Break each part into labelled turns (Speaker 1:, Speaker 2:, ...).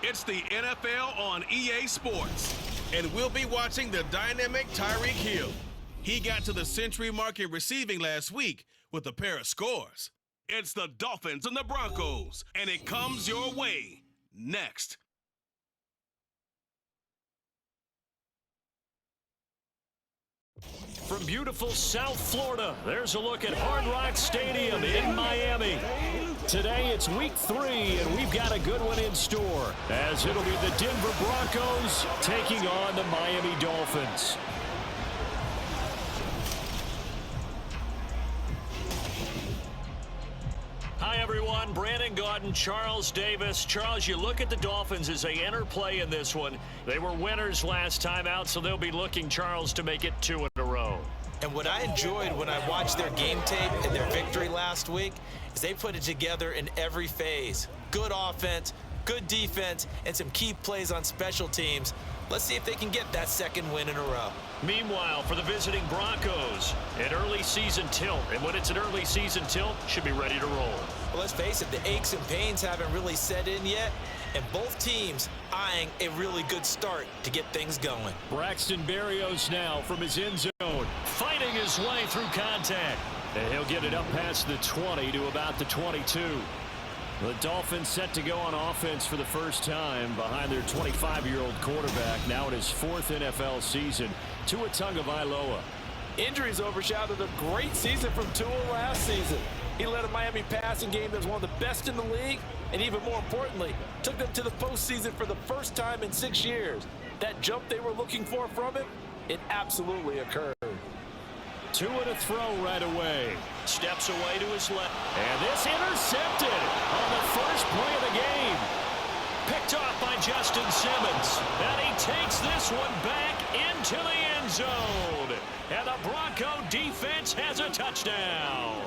Speaker 1: It's the NFL on EA Sports. And we'll be watching the dynamic Tyreek Hill. He got to the century mark in receiving last week with a pair of scores. It's the Dolphins and the Broncos, and it comes your way next.
Speaker 2: From beautiful South Florida, there's a look at Hard Rock Stadium in Miami. Today it's week 3, and we've got a good one in store, as it'll be the Denver Broncos taking on the Miami Dolphins. Hi, everyone. Brandon Gaudin, Charles Davis. Charles, you look at the Dolphins as they enter play in this one. They were winners last time out, so they'll be looking, Charles, to make it 2 in a row.
Speaker 3: And what I enjoyed when I watched their game tape and their victory last week is they put it together in every phase. Good offense, good defense, and some key plays on special teams. Let's see if they can get that 2nd win in a row.
Speaker 2: Meanwhile, for the visiting Broncos, an early season tilt. And when it's an early season tilt, should be ready to roll.
Speaker 3: Well, let's face it, the aches and pains haven't really set in yet, and both teams eyeing a really good start to get things going.
Speaker 2: Braxton Berrios now from his end zone, fighting his way through contact. And he'll get it up past the 20 to about the 22. The Dolphins set to go on offense for the first time behind their 25-year-old quarterback, now in his 4th NFL season, Tua Tagovailoa.
Speaker 4: Injuries overshadowed a great season from Tua last season. He led a Miami passing game that was one of the best in the league, and even more importantly, took them to the postseason for the first time in 6 years. That jump they were looking for from him, it absolutely occurred.
Speaker 2: Tua to throw right away. Steps away to his left. And this intercepted on the first play of the game. Picked off by Justin Simmons. And he takes this one back into the end zone. And the Bronco defense has a touchdown.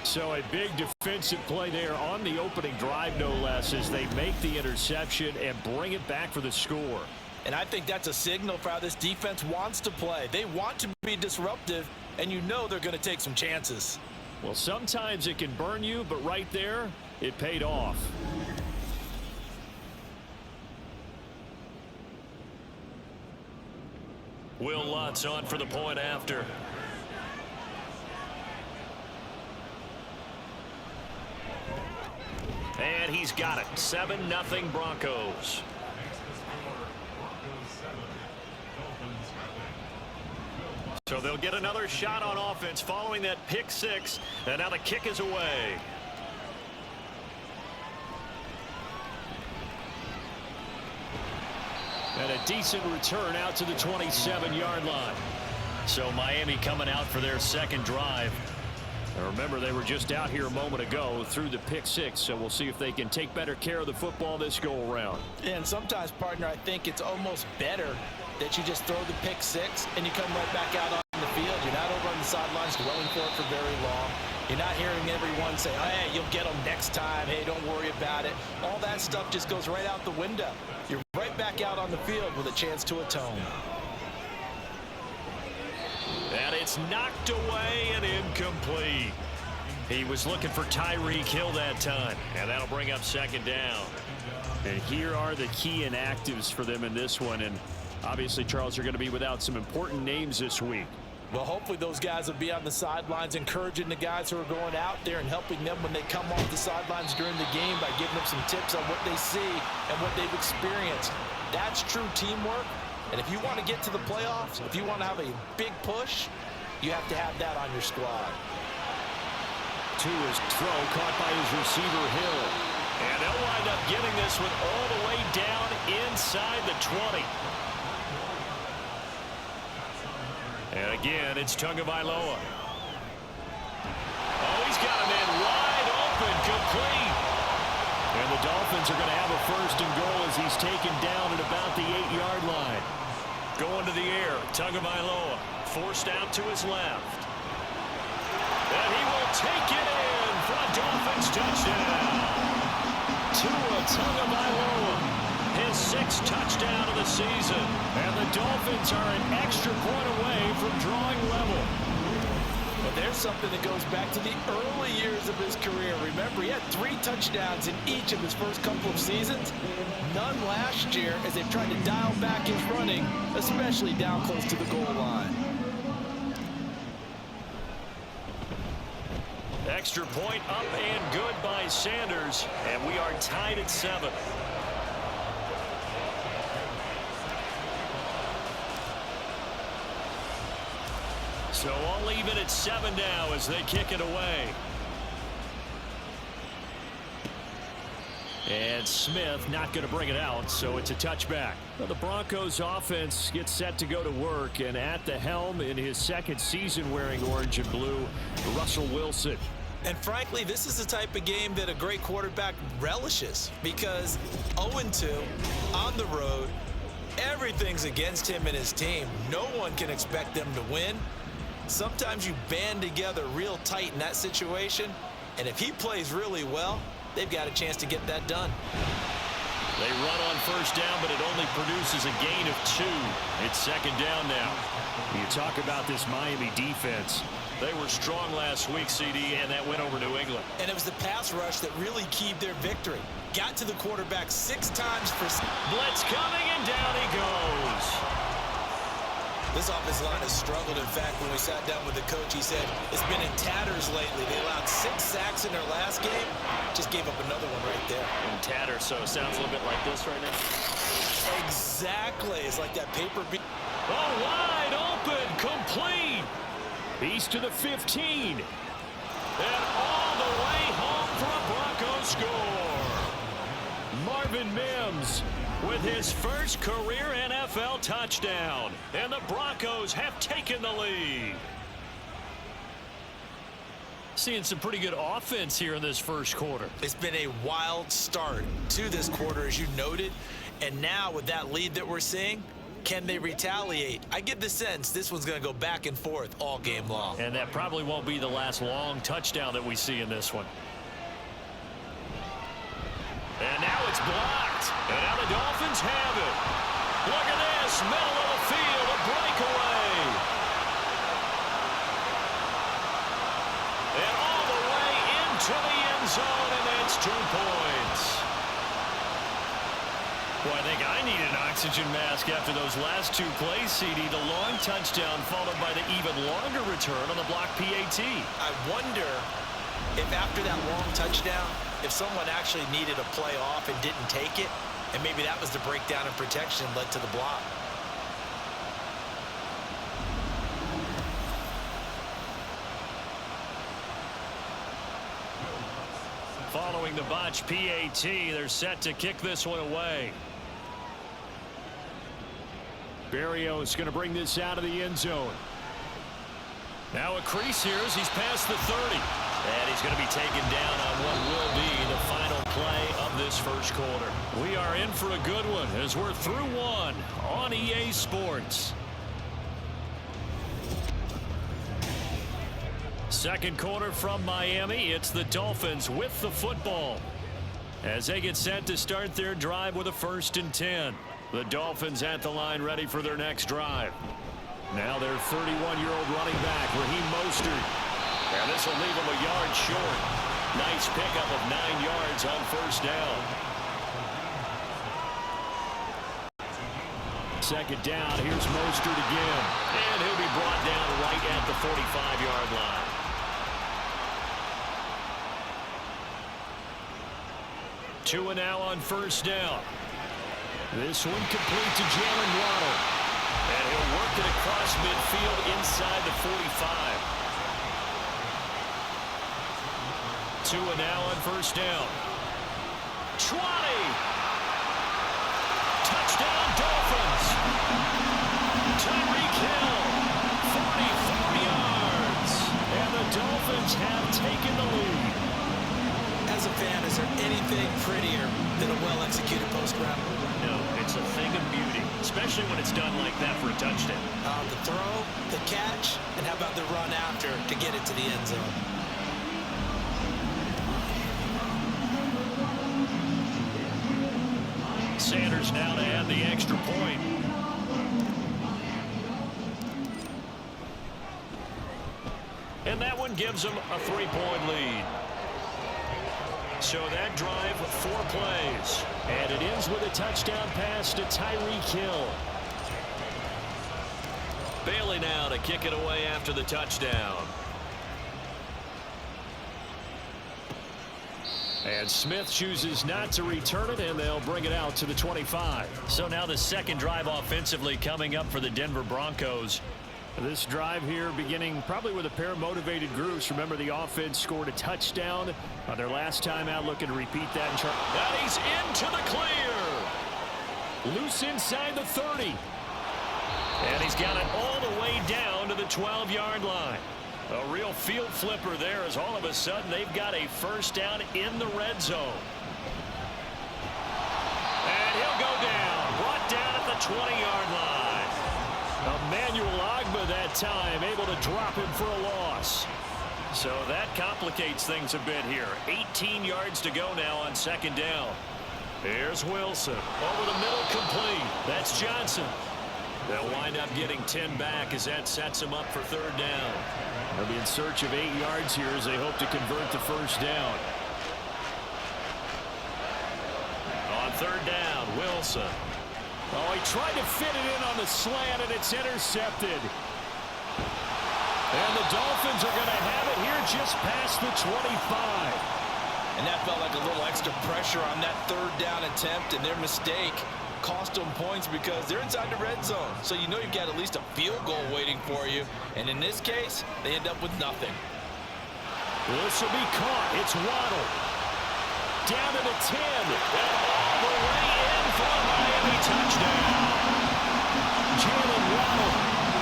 Speaker 2: So a big defensive play there on the opening drive, no less, as they make the interception and bring it back for the score.
Speaker 4: And I think that's a signal for how this defense wants to play. They want to be disruptive, and you know they're going to take some chances.
Speaker 2: Well, sometimes it can burn you, but right there, it paid off. Will Lutz on for the point after. And he's got it. 7-0 Broncos. So they'll get another shot on offense following that pick 6. And now the kick is away. And a decent return out to the 27-yard line. So Miami coming out for their 2nd drive. And remember, they were just out here a moment ago through the pick 6, so we'll see if they can take better care of the football this go-around.
Speaker 4: And sometimes, partner, I think it's almost better that you just throw the pick 6 and you come right back out on the field. You're not over on the sidelines dwelling for it for very long. You're not hearing everyone say, hey, you'll get them next time. Hey, don't worry about it. All that stuff just goes right out the window. You're right back out on the field with a chance to atone.
Speaker 2: And it's knocked away and incomplete. He was looking for Tyreek Hill that time, and that'll bring up 2nd down. And here are the key inactives for them in this one. And obviously, Charles, are going to be without some important names this week.
Speaker 4: Well, hopefully those guys will be on the sidelines encouraging the guys who are going out there and helping them when they come off the sidelines during the game by giving them some tips on what they see and what they've experienced. That's true teamwork. And if you want to get to the playoffs, if you want to have a big push, you have to have that on your squad.
Speaker 2: Tua's throw caught by his receiver, Hill. And they'll wind up getting this one all the way down inside the 20. And again, it's Tagovailoa. Oh, he's got him in wide open, complete. And the Dolphins are going to have a 1st and goal as he's taken down at about the 8-yard line. Going to the air, Tagovailoa forced out to his left. And he will take it in for a Dolphins touchdown. Tua Tagovailoa, his 6th touchdown of the season. And the Dolphins are an extra point away from drawing level.
Speaker 4: Well, there's something that goes back to the early years of his career. Remember, he had 3 touchdowns in each of his first couple of seasons. None last year as they've tried to dial back his running, especially down close to the goal line.
Speaker 2: Extra point up and good by Sanders, and we are tied at 7. So all even at 7 now as they kick it away. And Smith not going to bring it out, so it's a touchback. Well, the Broncos offense gets set to go to work, and at the helm in his second season wearing orange and blue, Russell Wilson.
Speaker 3: And frankly, this is the type of game that a great quarterback relishes, because 0-2 on the road, everything's against him and his team. No one can expect them to win. Sometimes you band together real tight in that situation, and if he plays really well, they've got a chance to get that done.
Speaker 2: They run on first down, but it only produces a gain of 2. It's second down now. You talk about this Miami defense. They were strong last week, CD, and that went over New England.
Speaker 3: And it was the pass rush that really keyed their victory. Got to the quarterback 6 times for...
Speaker 2: Blitz coming, and down he goes.
Speaker 3: This offensive line has struggled. In fact, when we sat down with the coach, he said it's been in tatters lately. They allowed 6 sacks in their last game. Just gave up another one right there.
Speaker 2: In tatters, so it sounds a little bit like this right now.
Speaker 3: Exactly. It's like that paper beat.
Speaker 2: Oh, wide open, complete. He's to the 15. And all the way home for a Broncos score. Marvin Mims with his first career NFL touchdown. And the Broncos have taken the lead. Seeing some pretty good offense here in this first quarter.
Speaker 3: It's been a wild start to this quarter, as you noted. And now with that lead that we're seeing, can they retaliate? I get the sense this one's going to go back and forth all game long.
Speaker 2: And that probably won't be the last long touchdown that we see in this one. And now it's blocked. And now the Dolphins have it. Look at this. Middle of the field. A breakaway. And all the way into the end zone. And that's 2 points. Boy, I think I need an oxygen mask after those last 2 plays, CD. The long touchdown followed by the even longer return on the block PAT.
Speaker 3: I wonder if after that long touchdown, if someone actually needed a play off and didn't take it, and maybe that was the breakdown in protection led to the block.
Speaker 2: Following the botch PAT, they're set to kick this one away. Berrios going to bring this out of the end zone. Now a crease here as he's past the 30. And he's going to be taken down on what will be the final play of this first quarter. We are in for a good one as we're through 1 on EA Sports. Second quarter from Miami. It's the Dolphins with the football as they get set to start their drive with a 1st and 10. The Dolphins at the line ready for their next drive. Now their 31-year-old running back, Raheem Mostert. And this will leave him a yard short. Nice pickup of 9 yards on first down. Second down, here's Mostert again. And he'll be brought down right at the 45-yard line. Tua now on first down. This one complete to Jalen Waddle. And he'll work it across midfield inside the 45. Tua now on first down. 20. Touchdown Dolphins. Tyreek Hill. 44 yards. And the Dolphins have taken the lead.
Speaker 3: As a fan, is there anything prettier than a well-executed post route?
Speaker 2: No, it's a thing of beauty, especially when it's done like that for a touchdown.
Speaker 3: The throw, the catch, and how about the run after to get it to the end zone?
Speaker 2: Sanders now to add the extra point. And that gives them a 3-point lead. So that drive, 4 plays. And it ends with a touchdown pass to Tyreek Hill. Bailey now to kick it away after the touchdown. And Smith chooses not to return it, and they'll bring it out to the 25. So now the second drive offensively coming up for the Denver Broncos. This drive here beginning probably with a pair of motivated groups. Remember, the offense scored a touchdown on their last time out, looking to repeat that. That he's into the clear. Loose inside the 30. And he's got it all the way down to the 12-yard line. A real field flipper there, as all of a sudden they've got a first down in the red zone. And he'll go down. Brought down at the 20-yard line. Emmanuel Ogbah that time able to drop him for a loss. So that complicates things a bit here. 18 yards to go now on second down. Here's Wilson. Over the middle, complete. That's Johnson. They'll wind up getting 10 back as that sets them up for third down. They'll be in search of 8 yards here as they hope to convert the first down. On third down, Wilson. Oh, he tried to fit it in on the slant, and it's intercepted. And the Dolphins are going to have it here just past the 25.
Speaker 4: And that felt like a little extra pressure on that third down attempt, and their mistake cost them points because they're inside the red zone. So you know you've got at least a field goal waiting for you. And in this case, they end up with nothing.
Speaker 2: This will be caught. It's Waddle. Down to the 10. And all the way in for a Miami touchdown. Jalen Waddle,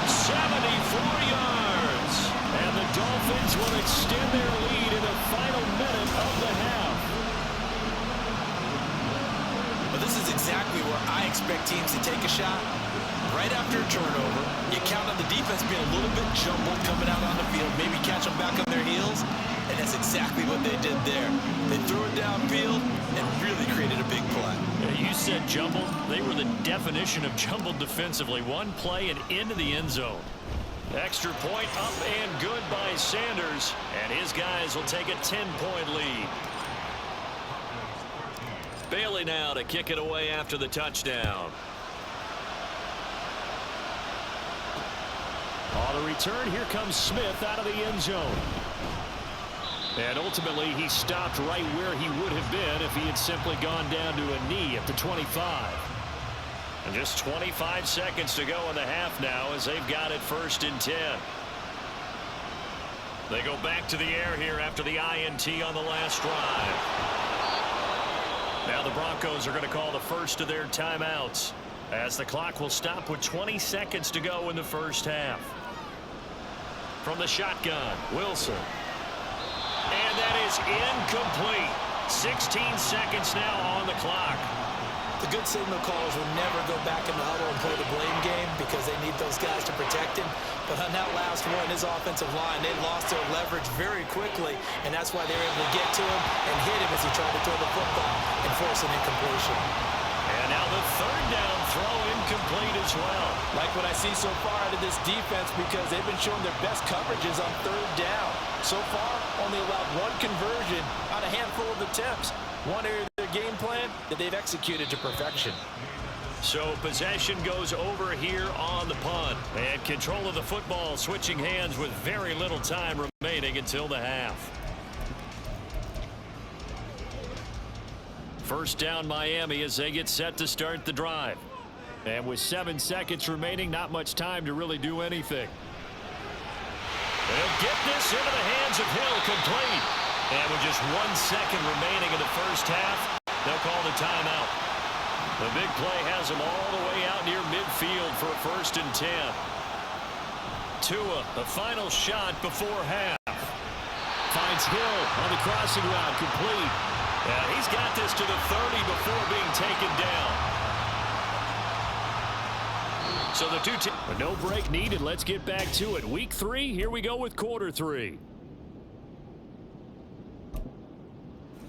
Speaker 2: 74 yards. And the Dolphins will extend their lead in the final minute of the half.
Speaker 3: But this is exactly where I expect teams to take a shot. Right after a turnover, you count on the defense being a little bit jumbled coming out on the field, maybe catch them back on their heels, and that's exactly what they did there. They threw it downfield and really created a big play.
Speaker 2: Yeah, you said jumbled. They were the definition of jumbled defensively. One play and into the end zone. Extra point up and good by Sanders, and his guys will take a 10-point lead. Bailey now to kick it away after the touchdown. On the return, here comes Smith out of the end zone. And ultimately, he stopped right where he would have been if he had simply gone down to a knee at the 25. And just 25 seconds to go in the half now as they've got it 1st and 10. They go back to the air here after the INT on the last drive. Now the Broncos are going to call the first of their timeouts as the clock will stop with 20 seconds to go in the first half. From the shotgun, Wilson. And that is incomplete. 16 seconds now on the clock.
Speaker 4: The good signal callers will never go back in the huddle and play the blame game because they need those guys to protect him. But on that last one, his offensive line, they lost their leverage very quickly, and that's why they were able to get to him and hit him as he tried to throw the football and force an incompletion.
Speaker 2: And now the third down throw incomplete as well.
Speaker 4: Like what I see so far out of this defense because they've been showing their best coverages on third down. So far, only allowed one conversion on a handful of attempts. One area of their game plan that they've executed to perfection.
Speaker 2: So possession goes over here on the punt. And control of the football switching hands with very little time remaining until the half. First down Miami as they get set to start the drive. And with 7 seconds remaining, not much time to really do anything. They'll get this into the hands of Hill, complete. And with just 1 second remaining in the first half, they'll call the timeout. The big play has them all the way out near midfield for a 1st and 10. Tua, the final shot before half. Finds Hill on the crossing route, complete. He's got this to the 30 before being taken down. So the two teams, no break needed. Let's get back to it. Week 3, here we go with quarter 3.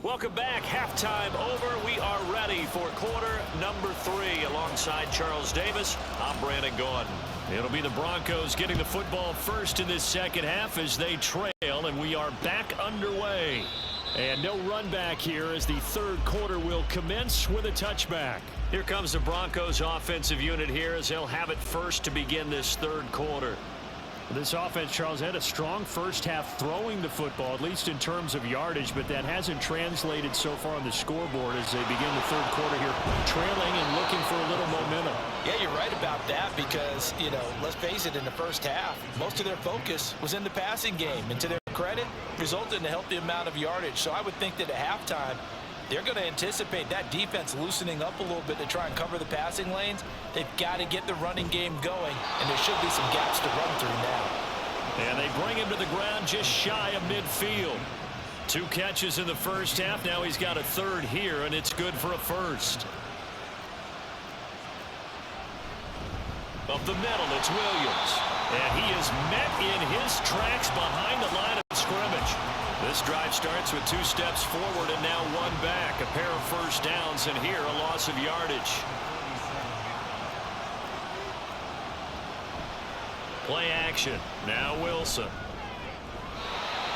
Speaker 2: Welcome back. Halftime over. We are ready for quarter number 3 alongside Charles Davis. I'm Brandon Gordon. It'll be the Broncos getting the football first in this second half as they trail and we are back underway. And no run back here as the third quarter will commence with a touchback. Here comes the Broncos offensive unit here as they'll have it first to begin this third quarter. This offense, Charles, had a strong first half throwing the football, at least in terms of yardage, but that hasn't translated so far on the scoreboard as they begin the third quarter here, trailing and looking for a little momentum.
Speaker 4: Yeah, you're right about that because, let's face it, in the first half, most of their focus was in the passing game. And to their credit, resulted in a healthy amount of yardage. So I would think that at halftime, they're going to anticipate that defense loosening up a little bit to try and cover the passing lanes. They've got to get the running game going, and there should be some gaps to run through now.
Speaker 2: And they bring him to the ground just shy of midfield. 2 catches in the first half. Now he's got a third here, and it's good for a first. Up the middle, it's Williams. And he is met in his tracks behind the line of scrimmage. This drive starts with 2 steps forward and now 1 back. A pair of first downs, and here a loss of yardage. Play action. Now Wilson.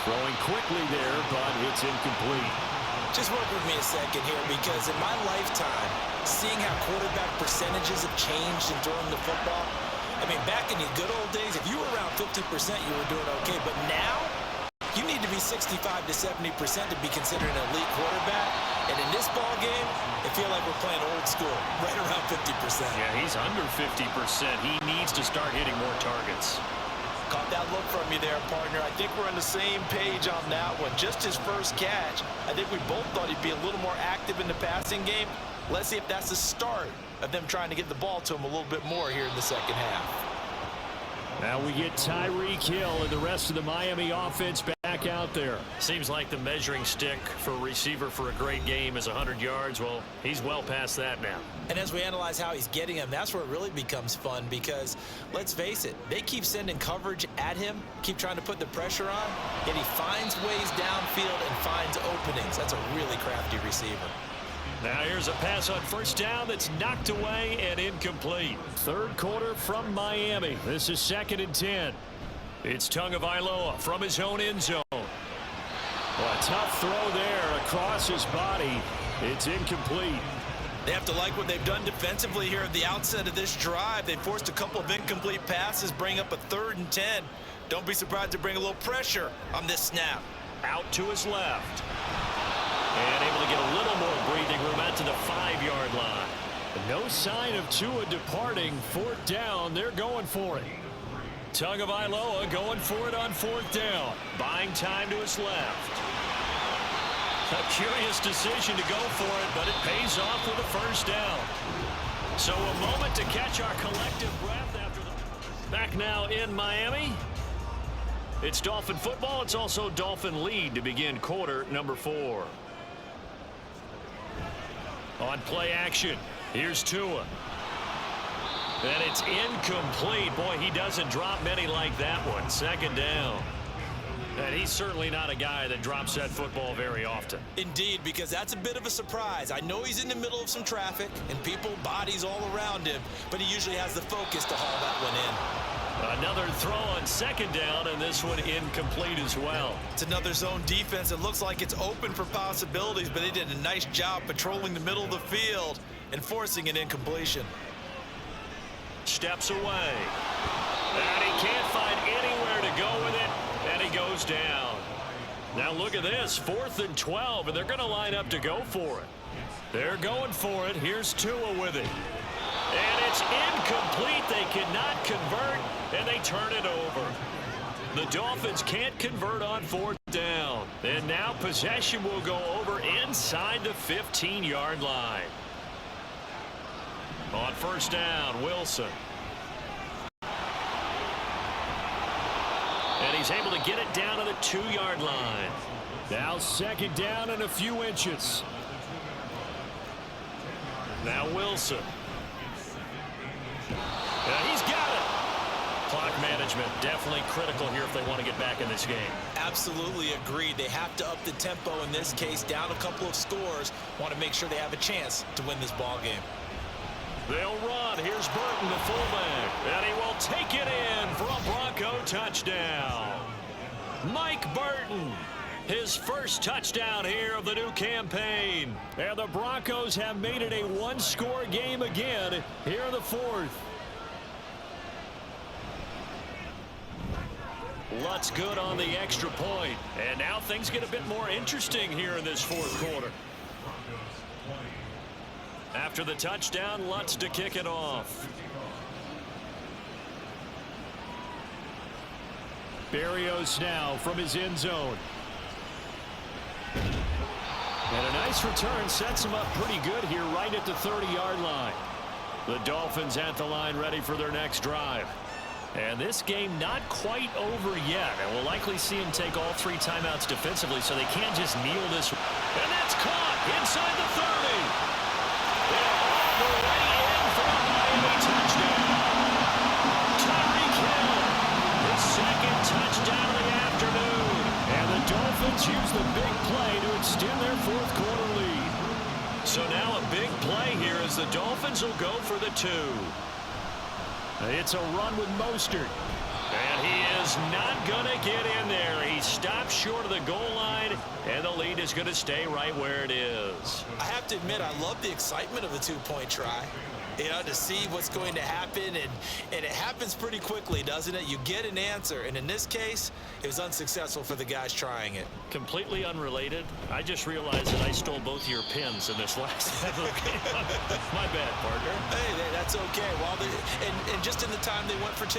Speaker 2: Throwing quickly there, but it's incomplete.
Speaker 4: Just work with me a second here because in my lifetime, seeing how quarterback percentages have changed in throwing the football, I mean, back in the good old days, if you were around 50%, you were doing okay. But now, you need to be 65 to 70% to be considered an elite quarterback. And in this ball game, I feel like we're playing old school, right around 50%.
Speaker 2: Yeah, he's under 50%. He needs to start hitting more targets.
Speaker 4: Caught that look from you there, partner. I think we're on the same page on that one. Just his first catch, I think we both thought he'd be a little more active in the passing game. Let's see if that's the start of them trying to get the ball to him a little bit more here in the second half.
Speaker 2: Now we get Tyreek Hill and the rest of the Miami offense back out there. Seems like the measuring stick for a receiver for a great game is 100 yards. Well, he's well past that now.
Speaker 4: And as we analyze how he's getting him, that's where it really becomes fun because, let's face it, they keep sending coverage at him, keep trying to put the pressure on, yet he finds ways downfield and finds openings. That's a really crafty receiver.
Speaker 2: Now here's a pass on first down that's knocked away and incomplete. Third quarter from Miami. This is 2nd and 10. It's Tagovailoa from his own end zone. Well, a tough throw there across his body. It's incomplete.
Speaker 4: They have to like what they've done defensively here at the outset of this drive. They forced a couple of incomplete passes, bring up a 3rd and 10. Don't be surprised to bring a little pressure on this snap.
Speaker 2: Out to his left. And able to get a little more breathing room out to the 5-yard line. No sign of Tua departing. 4th down. They're going for it. Tagovailoa going for it on 4th down. Buying time to his left. A curious decision to go for it, but it pays off with a first down. So a moment to catch our collective breath after the... Back now in Miami. It's Dolphin football. It's also Dolphin lead to begin quarter number 4. On play action, here's Tua. And it's incomplete. Boy, he doesn't drop many like that one. 2nd down. And he's certainly not a guy that drops that football very often.
Speaker 4: Indeed, because that's a bit of a surprise. I know he's in the middle of some traffic and people, bodies all around him, but he usually has the focus to haul that one in.
Speaker 2: Another throw on 2nd down, and this one incomplete as well.
Speaker 4: It's another zone defense. It looks like it's open for possibilities, but they did a nice job patrolling the middle of the field and forcing an incompletion.
Speaker 2: Steps away. And he can't find anywhere to go with it, and he goes down. Now look at this, 4th and 12, and they're going to line up to go for it. They're going for it. Here's Tua with it. And it's incomplete. They cannot convert, and they turn it over. The Dolphins can't convert on 4th down. And now possession will go over inside the 15-yard line. On 1st down, Wilson. And he's able to get it down to the 2-yard line. Now 2nd down and a few inches. Now Wilson. And he's got it. Clock management definitely critical here if they want to get back in this game.
Speaker 4: Absolutely agreed. They have to up the tempo in this case, down a couple of scores. Want to make sure they have a chance to win this ball game.
Speaker 2: They'll run. Here's Burton, the fullback. And he will take it in for a Bronco touchdown. Mike Burton, his first touchdown here of the new campaign. And the Broncos have made it a one-score game again here in the fourth. Lutz good on the extra point. And now things get a bit more interesting here in this fourth quarter. After the touchdown, Lutz to kick it off. Berrios now from his end zone. And a nice return sets him up pretty good here right at the 30-yard line. The Dolphins at the line ready for their next drive. And this game not quite over yet. And we'll likely see him take all 3 timeouts defensively, so they can't just kneel this. And that's caught inside the 30. They're all the way in for a Miami touchdown. Tyreek Hill, his second touchdown of the afternoon. And the Dolphins use the big play to extend their fourth quarter lead. So now a big play here as the Dolphins will go for the 2. It's a run with Mostert. And he is not going to get in there. He stops short of the goal line, and the lead is going to stay right where it is.
Speaker 3: I have to admit, I love the excitement of the 2-point try. You know, to see what's going to happen, and it happens pretty quickly, doesn't it? You get an answer, and in this case, it was unsuccessful for the guys trying it.
Speaker 2: Completely unrelated. I just realized that I stole both of your pins in this last game. My bad, partner.
Speaker 3: Hey, that's okay. Well, and just in the time they went for 2.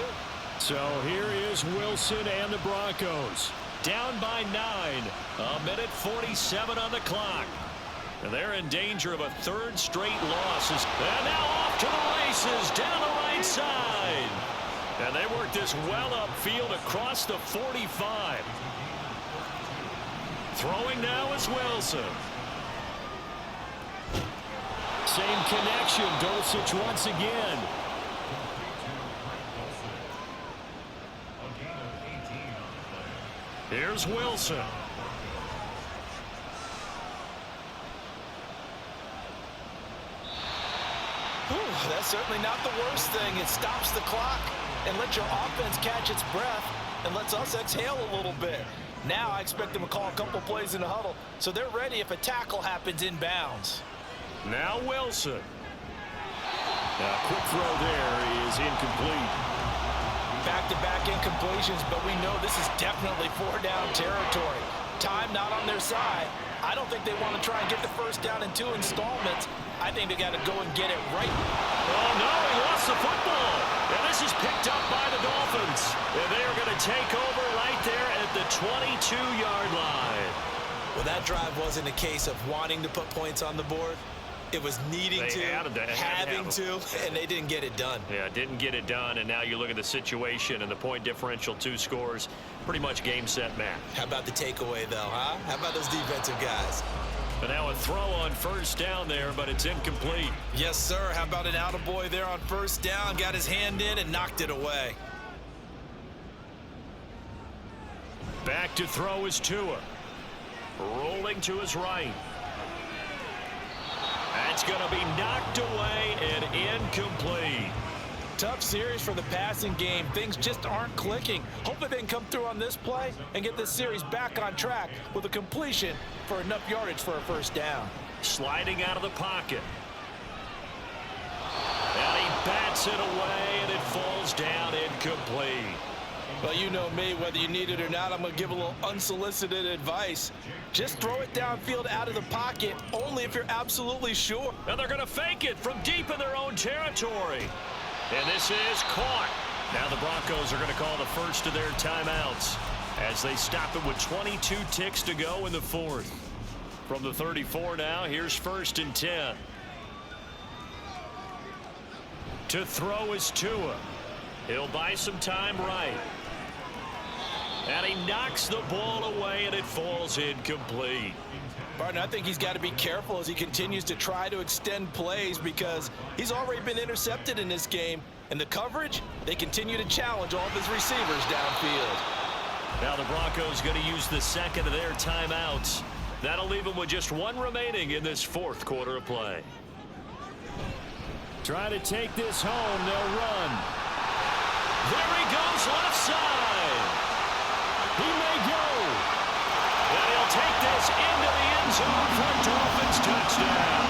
Speaker 2: So here is Wilson and the Broncos. Down by 9. A minute 47 on the clock. And they're in danger of a 3rd straight loss. And now off to the races down the right side. And they work this well upfield across the 45. Throwing now is Wilson. Same connection. Dulcich once again. Here's Wilson.
Speaker 4: That's certainly not the worst thing. It stops the clock and lets your offense catch its breath and lets us exhale a little bit. Now I expect them to call a couple plays in the huddle so they're ready if a tackle happens inbounds.
Speaker 2: Now Wilson. A quick throw there is incomplete.
Speaker 4: Back-to-back incompletions, but we know this is definitely 4-down territory. Time not on their side. I don't think they want to try and get the first down in 2 installments. I think they got to go and get it right.
Speaker 2: Oh, no, he lost the football. And this is picked up by the Dolphins. And they are going to take over right there at the 22-yard line.
Speaker 3: Well, that drive wasn't a case of wanting to put points on the board. It was needing to, having to, and they didn't get it done.
Speaker 2: Yeah, didn't get it done, and now you look at the situation and the point differential, 2 scores, pretty much game, set, match.
Speaker 3: How about the takeaway, though, huh? How about those defensive guys?
Speaker 2: And now a throw on first down there, but it's incomplete.
Speaker 3: Yes, sir. How about an attaboy there on first down? Got his hand in and knocked it away.
Speaker 2: Back to throw is Tua. Rolling to his right. That's going to be knocked away and incomplete.
Speaker 4: Tough series for the passing game. Things just aren't clicking. Hopefully they can come through on this play and get this series back on track with a completion for enough yardage for a first down.
Speaker 2: Sliding out of the pocket. And he bats it away, and it falls down incomplete.
Speaker 4: Well, you know me, whether you need it or not, I'm going to give a little unsolicited advice. Just throw it downfield out of the pocket, only if you're absolutely sure.
Speaker 2: And they're going to fake it from deep in their own territory. And this is caught. Now the Broncos are going to call the first of their timeouts as they stop it with 22 ticks to go in the fourth. From the 34 now, here's 1st and 10. To throw is Tua. He'll buy some time right. And he knocks the ball away, and it falls incomplete.
Speaker 4: Partner, I think he's got to be careful as he continues to try to extend plays because he's already been intercepted in this game. And the coverage, they continue to challenge all of his receivers downfield.
Speaker 2: Now the Broncos going to use the second of their timeouts. That'll leave them with just 1 remaining in this fourth quarter of play. Try to take this home. They'll run. There he goes left side. He may go. this into the end zone for a Dolphins touchdown.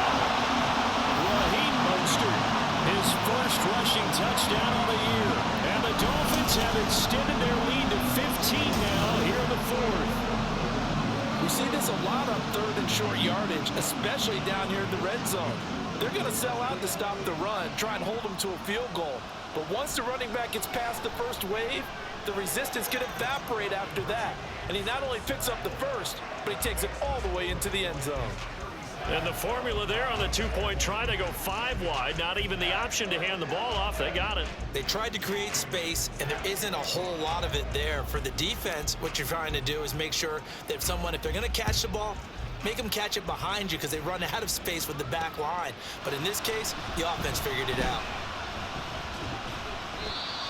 Speaker 2: Raheem Mostert, his first rushing touchdown of the year. And the Dolphins have extended their lead to 15 now here in the fourth.
Speaker 4: We see this a lot on third and short yardage, especially down here in the red zone. They're going to sell out to stop the run, try and hold them to a field goal. But once the running back gets past the first wave, the resistance can evaporate after that. And he not only picks up the first, but he takes it all the way into the end zone.
Speaker 2: And the formula there on the two-point try, they go 5 wide. Not even the option to hand the ball off. They got it.
Speaker 3: They tried to create space, and there isn't a whole lot of it there. For the defense, what you're trying to do is make sure that if they're going to catch the ball, make them catch it behind you because they run out of space with the back line. But in this case, the offense figured it out.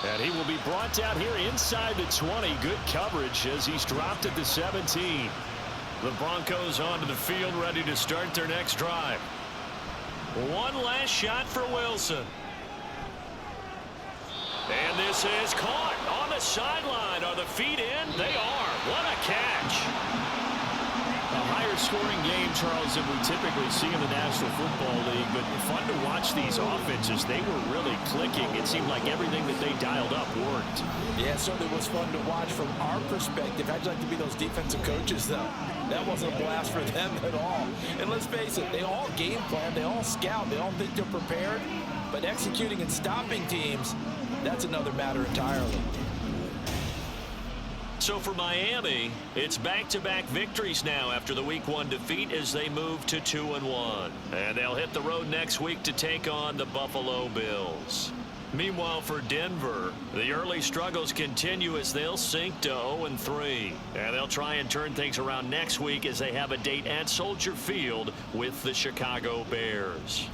Speaker 2: And he will be brought down here inside the 20. Good coverage as he's dropped at the 17. The Broncos onto the field, ready to start their next drive. One last shot for Wilson. And this is caught on the sideline. Are the feet in? They are. What a catch. A higher scoring game, Charles, than we typically see in the National Football League, but fun to watch these offenses. They were really clicking. It seemed like everything that they dialed up worked.
Speaker 4: Yeah, it certainly was fun to watch from our perspective. How'd you like to be those defensive coaches, though? That wasn't a blast for them at all. And let's face it, they all game plan, they all scout, they all think they're prepared, but executing and stopping teams, that's another matter entirely.
Speaker 2: So for Miami, it's back-to-back victories now after the Week 1 defeat as they move to 2-1. And they'll hit the road next week to take on the Buffalo Bills. Meanwhile, for Denver, the early struggles continue as they'll sink to 0-3. And they'll try and turn things around next week as they have a date at Soldier Field with the Chicago Bears.